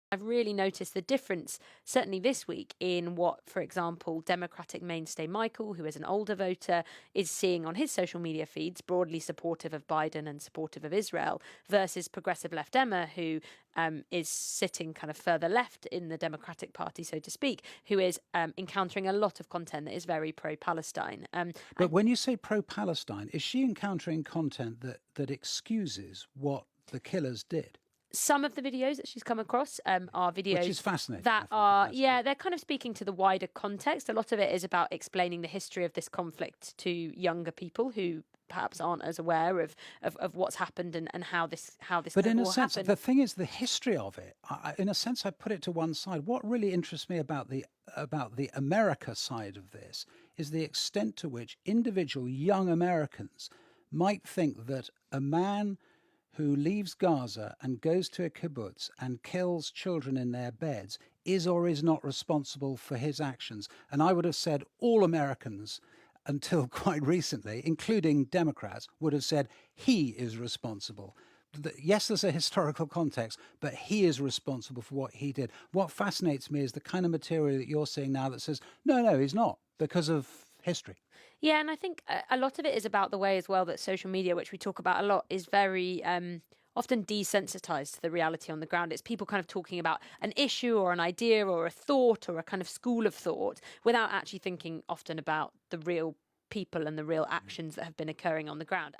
I've really noticed the difference, certainly this week, in what, for example, Democratic mainstay Michael, who is an older voter, is seeing on his social media feeds, broadly supportive of Biden and supportive of Israel, versus progressive left Emma, who is sitting kind of further left in the Democratic Party, so to speak, who is encountering a lot of content that is very pro-Palestine. But when you say pro-Palestine, is she encountering content that excuses what the killers did? Some of the videos that she's come across are videos Which is fascinating. that are, yeah, they're kind of speaking to the wider context. A lot of it is about explaining the history of this conflict to younger people who perhaps aren't as aware of what's happened and how this But in a war sense, happened. the thing is, the history of it. In a sense, I put it to one side. What really interests me about the America side of this is the extent to which individual young Americans might think that a man who leaves Gaza and goes to a kibbutz and kills children in their beds is or is not responsible for his actions. And I would have said all Americans, until quite recently, including Democrats, would have said he is responsible. Yes, there's a historical context, but he is responsible for what he did. What fascinates me is the kind of material that you're seeing now that says, no, he's not, because of history. Yeah, and I think a lot of it is about the way as well that social media, which we talk about a lot, is very often desensitized to the reality on the ground. It's people kind of talking about an issue or an idea or a thought or a kind of school of thought without actually thinking often about the real people and the real actions that have been occurring on the ground.